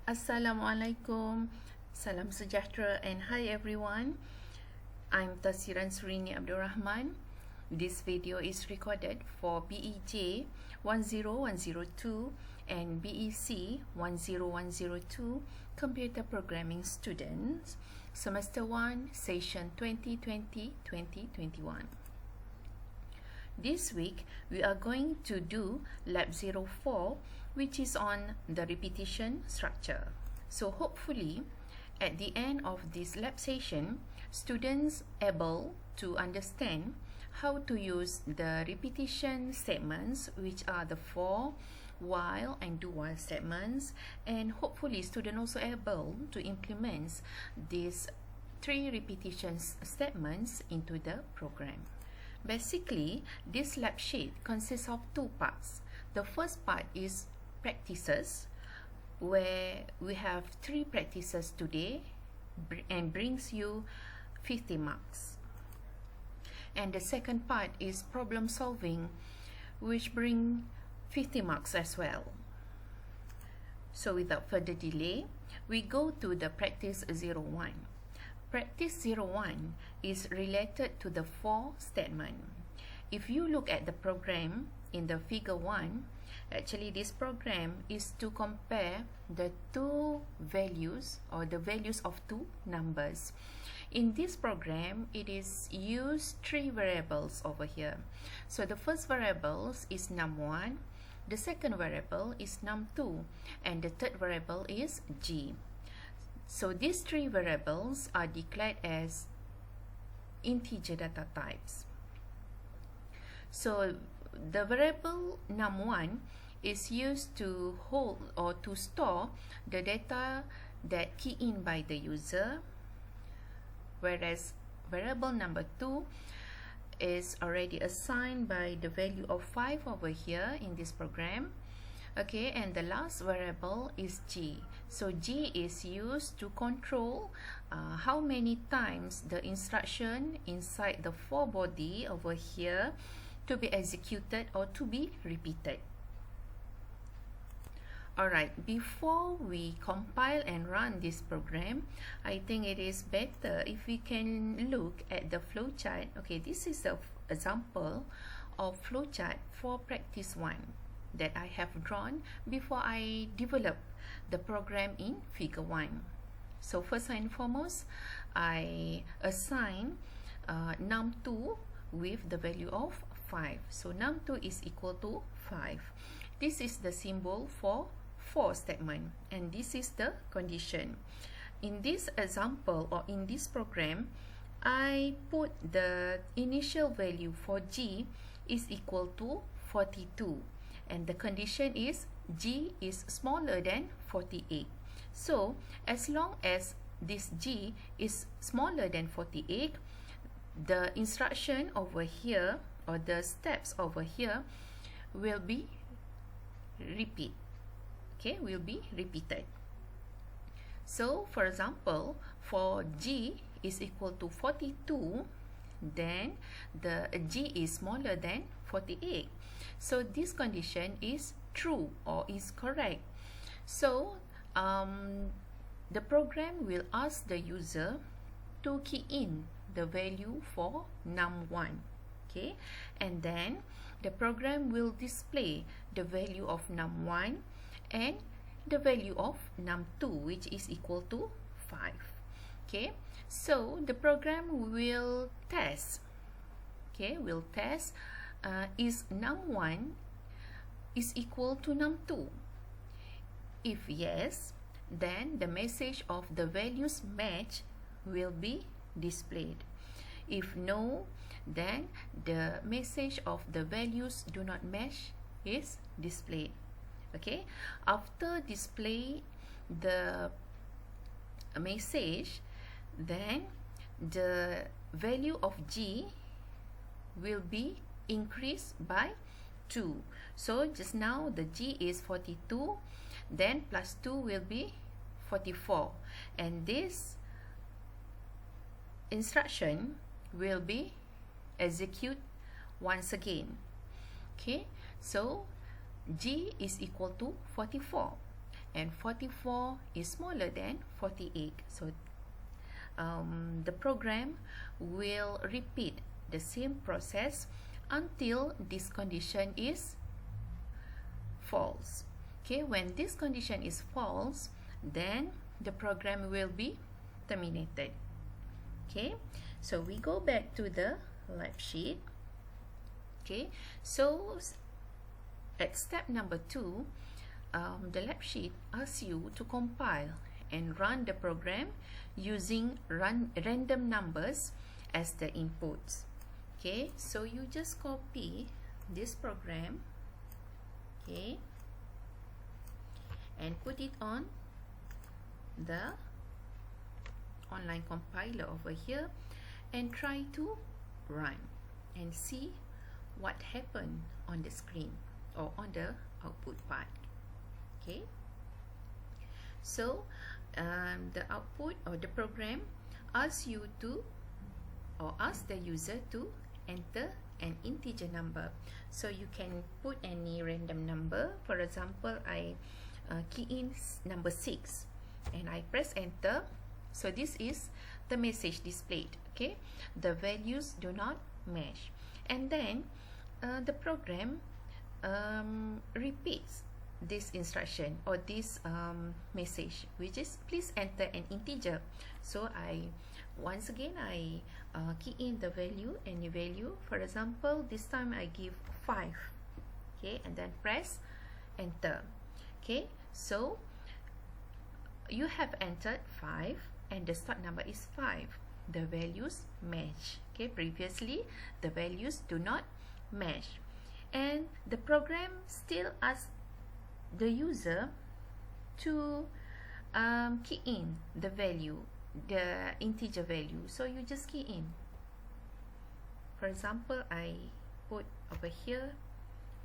Assalamualaikum, salam sejahtera and hi everyone. I'm Tasiran Surini Abdul Rahman. This video is recorded for BEJ10102 and BEC10102 Computer Programming students, Semester 1, Session 2020-2021. This week, we are going to do Lab 04, which is on the repetition structure. So hopefully, at the end of this lab session, students able to understand how to use the repetition statements, which are the for, while and do while statements, and hopefully students also able to implement these 3 repetition statements into the program. Basically, this lab sheet consists of 2 parts. The first part is practices, where we have 3 practices today and brings you 50 marks. And the second part is problem solving, which bring 50 marks as well. So without further delay, we go to the practice 01. Practice 01 is related to the for statement. If you look at the program in the figure 1, actually this program is to compare the 2 values or the values of 2 numbers. In this program, it is used 3 variables over here. So the first variable is num1, the second variable is num2, and the third variable is g. So these 3 variables are declared as integer data types. So the variable num1 is used to hold or to store the data that key in by the user, whereas variable number 2 is already assigned by the value of 5 over here in this program. Okay, and the last variable is g. So g is used to control how many times the instruction inside the for body over here to be executed or to be repeated. Alright, before we compile and run this program, I think it is better if we can look at the flowchart. Okay, this is an example of flowchart for practice 1 that I have drawn before I develop the program in figure 1. So first and foremost, I assign num2 with the value of 5. So num2 is equal to 5. This is the symbol for statement, and this is the condition. In this example or in this program, I put the initial value for g is equal to 42, and the condition is g is smaller than 48. So as long as this g is smaller than 48, the instruction over here or the steps over here will be repeated. So for example, for g is equal to 42, then the g is smaller than 48. So this condition is true or is correct. So the program will ask the user to key in the value for num1. Okay, and then the program will display the value of num1 and the value of num2, which is equal to 5. Okay, so the program will test. Okay, will test is num1 is equal to num2. If yes, then the message of the values match will be displayed. If no, then the message of the values do not match is displayed. Okay, after display the message, then the value of g will be increased by 2. So just now the g is 42, then plus 2 will be 44, and this instruction will be execute once again. Okay, so g is equal to 44, and 44 is smaller than 48. So the program will repeat the same process until this condition is false. Okay, when this condition is false, then the program will be terminated. Okay, so we go back to the lab sheet. Okay, so at step number 2, the lab sheet asks you to compile and run the program using random numbers as the inputs. Okay, so you just copy this program, okay, and put it on the online compiler over here and try to run and see what happened on the screen or on the output part. Okay, so the output or the program asks you to, or ask the user to enter an integer number. So you can put any random number. For example, I key in number 6 and I press enter. So this is the message displayed. Okay, the values do not match, and then the program repeats this instruction or this message, which is please enter an integer. So once again I key in the value, any value. For example, this time I give 5. Okay, and then press enter. Okay, so you have entered 5 and the start number is 5. The values match. Okay, previously the values do not match, and the program still asks the user to key in the value, the integer value. So you just key in. For example, I put over here,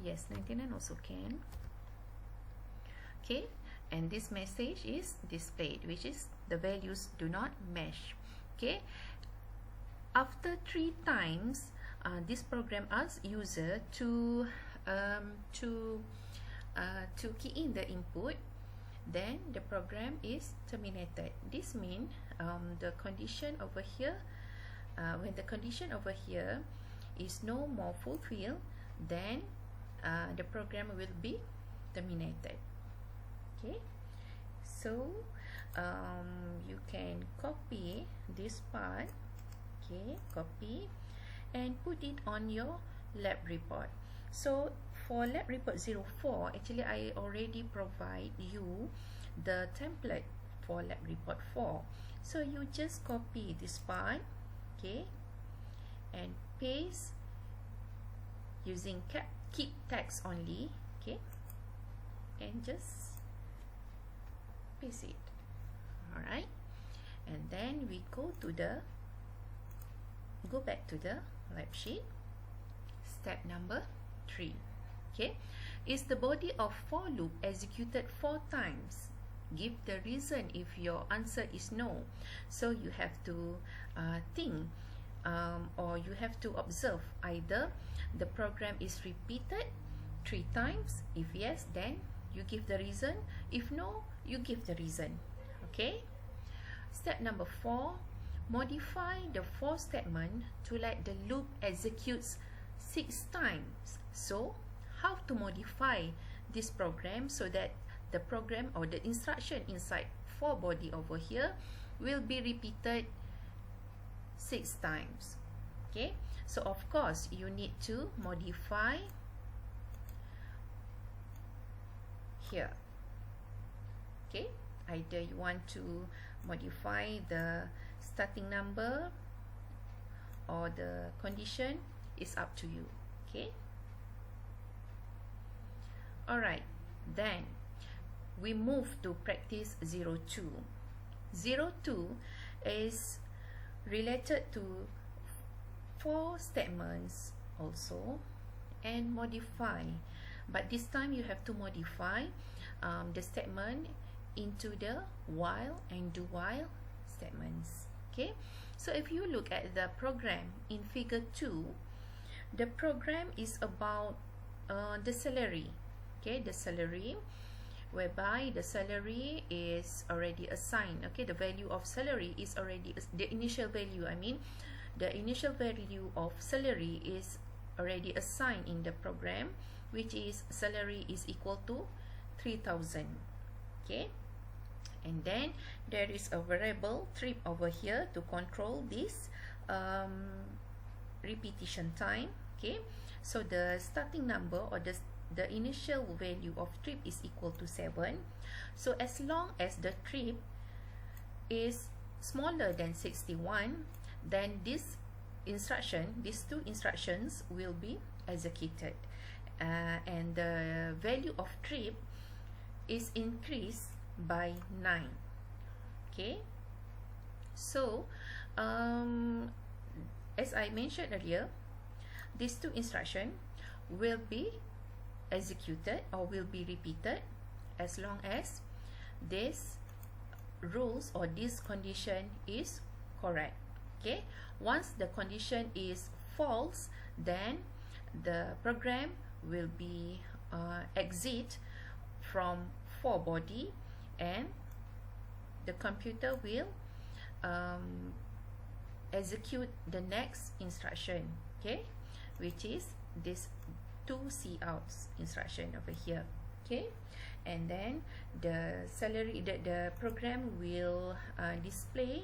yes, 99 also can. Okay, and this message is displayed, which is the values do not match. Okay, after 3 times this program asks user to key in the input, then the program is terminated. This means the condition over here, when the condition over here is no more fulfilled, then the program will be terminated. Okay, so you can copy this part, okay, copy and put it on your lab report. So for lab report 04, actually I already provide you the template for lab report 4. So you just copy this part, okay, and paste using keep text only, okay, and just paste it. Alright, and then we go back to the lab sheet. Step number 3. Okay, is the body of for loop executed 4 times? Give the reason if your answer is no. So you have to think, or you have to observe either the program is repeated 3 times. If yes, then you give the reason. If no, you give the reason. Okay, step number 4, modify the for statement to let the loop executes 6 times. So how to modify this program so that the program or the instruction inside for body over here will be repeated 6 times. Okay, so of course you need to modify here. Okay, either you want to modify the starting number or the condition, is up to you. Okay, alright, then we move to practice 02. 02 is related to 4 statements also and modify, but this time you have to modify the statement into the while and do while statements. Okay, so if you look at the program in figure 2, the program is about the salary. Okay, the salary whereby the salary is already assigned. Okay, the value of salary is already the initial value, the initial value of salary is already assigned in the program, which is salary is equal to 3,000. Okay, and then there is a variable trip over here to control this repetition time. Okay, so the starting number, or the initial value of trip is equal to 7. So as long as the trip is smaller than 61, then these two instructions will be executed, and the value of trip is increased by 9. Okay, so as I mentioned earlier, these two instructions will be executed or will be repeated as long as this rules or this condition is correct. Okay, once the condition is false, then the program will be exit from for body, and the computer will execute the next instruction, okay, which is this 2 outs instruction over here. Okay, and then the salary, the program will display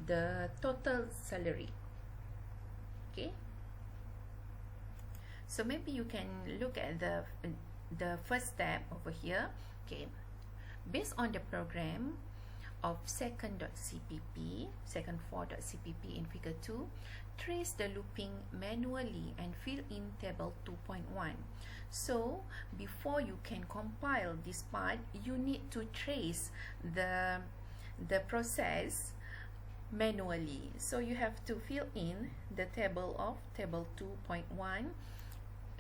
the total salary. Okay, so maybe you can look at the first step over here. Okay, based on the program of second.cpp, second4.cpp in figure 2, trace the looping manually and fill in table 2.1. So before you can compile this part, you need to trace the process manually. So you have to fill in the table of table 2.1.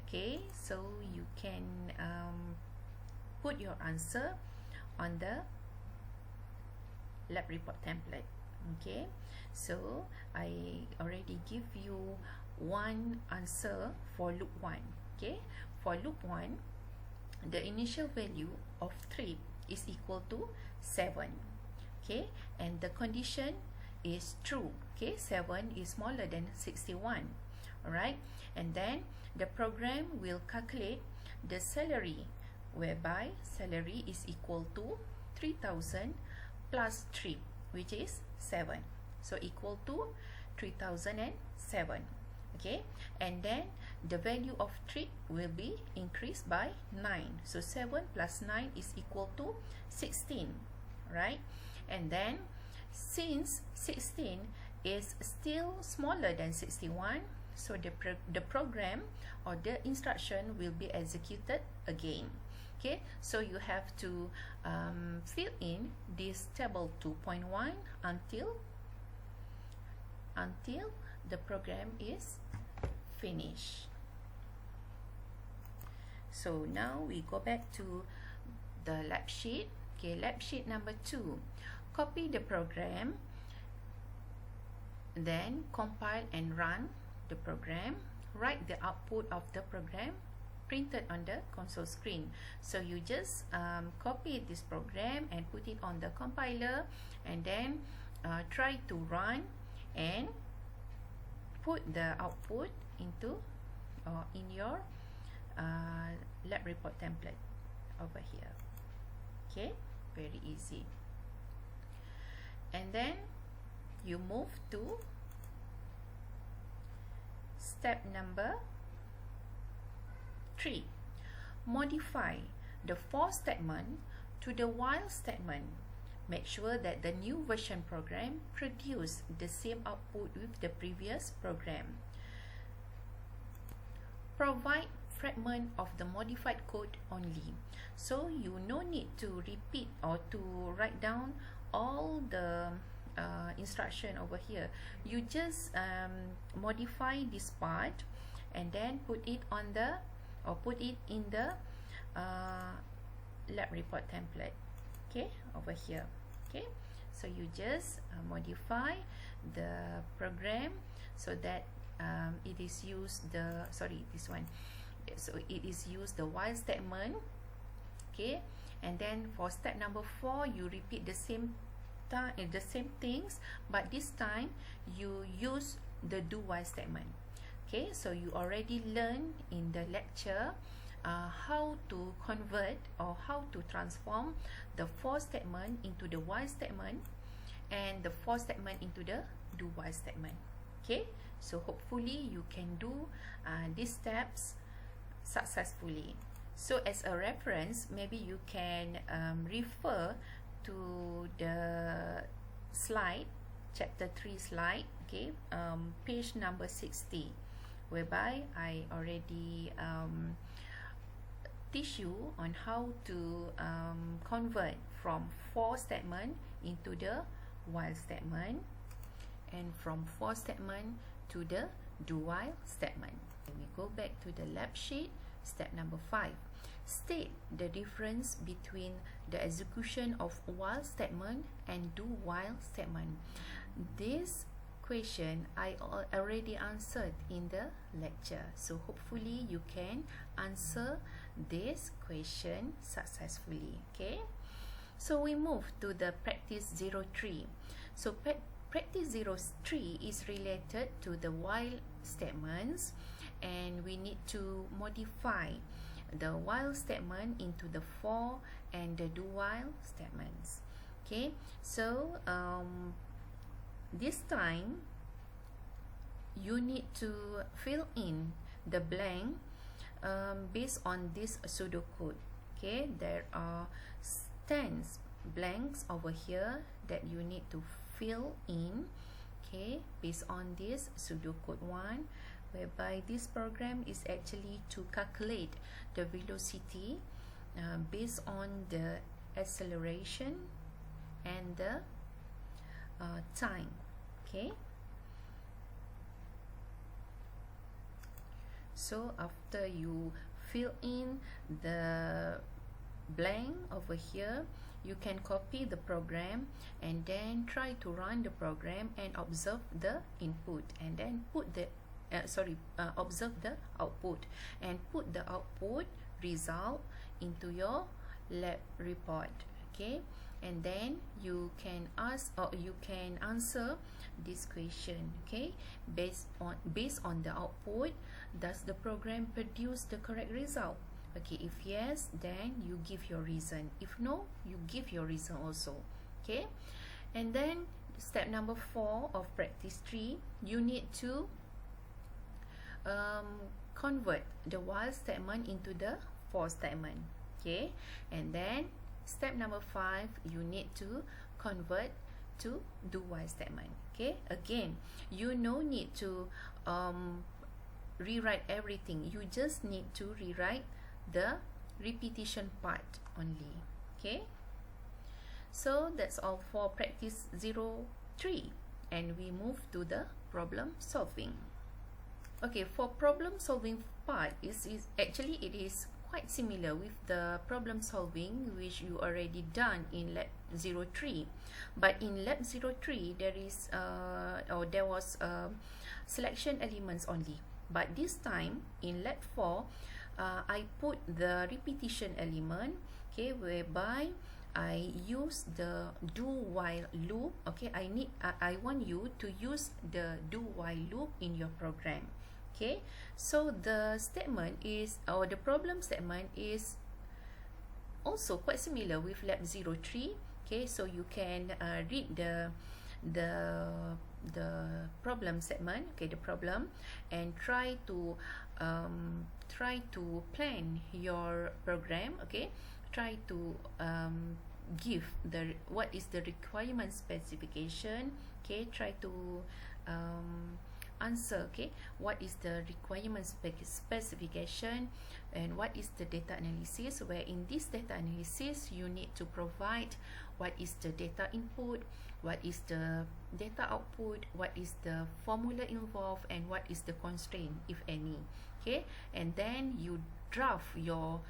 Okay, so you can put your answer on the lab report template. Okay, so I already give you one answer for loop 1. Okay, for loop 1, the initial value of trip is equal to 7. Okay, and the condition is true. Okay, 7 is smaller than 61. Alright, and then the program will calculate the salary, whereby salary is equal to 3,000 plus trip, which is 7, so equal to 3,007. Okay, and then the value of trip will be increased by 9, so 7 plus 9 is equal to 16, right? And then since 16 is still smaller than 61, so the program or the instruction will be executed again. Okay, so you have to fill in this table 2.1 until the program is finished. So now we go back to the lab sheet. Okay, lab sheet number 2. Copy the program, then compile and run the program. Write the output of the program printed on the console screen. So you just copy this program and put it on the compiler, and then try to run and put the output into in your lab report template over here. Okay, very easy. And then you move to step number 3. Modify the for statement to the while statement. Make sure that the new version program produce the same output with the previous program. Provide fragment of the modified code only. So you no need to repeat or to write down all the instruction over here. You just modify this part and then put it on the put it in the lab report template. Okay, over here. Okay, so you just modify the program so that it is used the this one. So it is used the while statement. Okay, and then for step number 4 you repeat the same things, but this time you use the do while statement. Okay, so you already learned in the lecture how to convert or how to transform the for statement into the while statement and the for statement into the do while statement. Okay, so hopefully you can do these steps successfully. So as a reference, maybe you can refer to the slide, chapter 3 slide, okay, page number 60, whereby I already teach you on how to convert from for statement into the while statement, and from for statement to the do while statement. We go back to the lab sheet. Step number 5. State the difference between the execution of while statement and do while statement. This question I already answered in the lecture, so hopefully you can answer this question successfully. Okay, so we move to the practice 03. So practice 03 is related to the while statements, and we need to modify the while statement into the for and the do while statements. Okay, so this time you need to fill in the blank based on this pseudocode. Okay, there are 10 blanks over here that you need to fill in, okay, based on this pseudocode 1, whereby this program is actually to calculate the velocity based on the acceleration and the time. Okay, so after you fill in the blank over here, you can copy the program and then try to run the program and observe the input, and then put the observe the output and put the output result into your lab report. Okay, and then you can ask or you can answer this question. Okay, based on the output, does the program produce the correct result? Okay, if yes, then you give your reason. If no, you give your reason also. Okay, and then step number 4 of practice 3, you need to convert the while statement into the for statement. Okay, and then step number 5, you need to convert to do while statement. Okay, again, you no need to rewrite everything. You just need to rewrite the repetition part only. Okay, so that's all for practice 03, and we move to the problem solving. Okay, for problem solving part, is actually it is quite similar with the problem solving which you already done in lab 03, but in lab 03 there is there was selection elements only, but this time in lab 4 I put the repetition element, okay, whereby I use the do while loop. Okay, I want you to use the do while loop in your program. Okay, so the statement is, or the problem statement is also quite similar with lab 03. Okay, so you can read the problem statement, okay, the problem, and try to plan your program. Okay, try to give what is the requirement specification. Okay, try to answer, okay, what is the requirement specification and what is the data analysis, where in this data analysis you need to provide what is the data input, what is the data output, what is the formula involved, and what is the constraint, if any. Okay, and then you draft your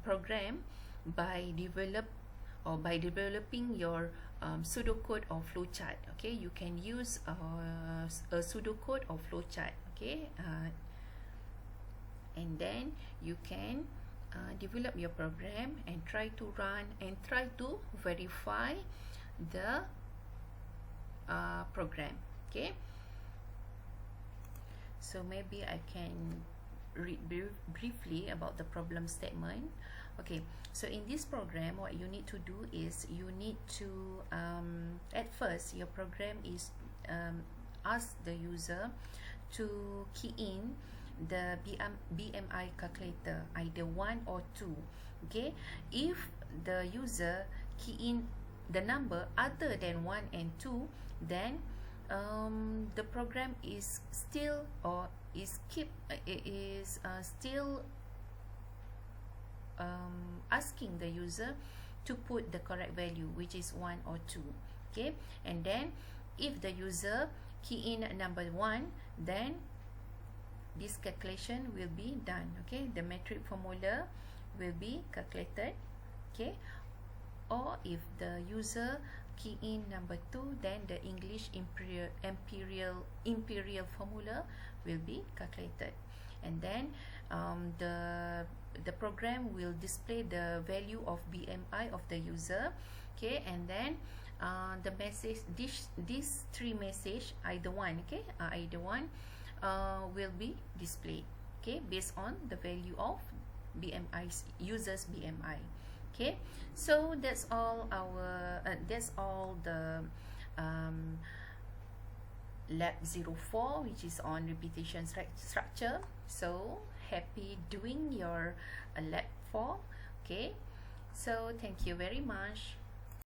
program by developing your pseudocode or flowchart. Okay, you can use a pseudocode or flowchart. Okay, and then you can develop your program and try to run and try to verify the program. Okay, so maybe I can read briefly about the problem statement. Okay, so in this program, what you need to do is you need to at first your program is ask the user to key in the BMI calculator, either 1 or 2. Okay, if the user key in the number other than 1 and 2, then the program is still still asking the user to put the correct value, which is 1 or 2. Okay, and then if the user key in number 1, then this calculation will be done. Okay, the metric formula will be calculated. Okay, or if the user key in number 2, then the English imperial formula will be calculated, and then the program will display the value of BMI of the user. Okay, and then the message, these three message, either one, okay, either one will be displayed, okay, based on the value of BMI, users BMI. Okay, so that's all the Lab 04, which is on repetition structure. So happy doing your Lab 4. Okay, so thank you very much.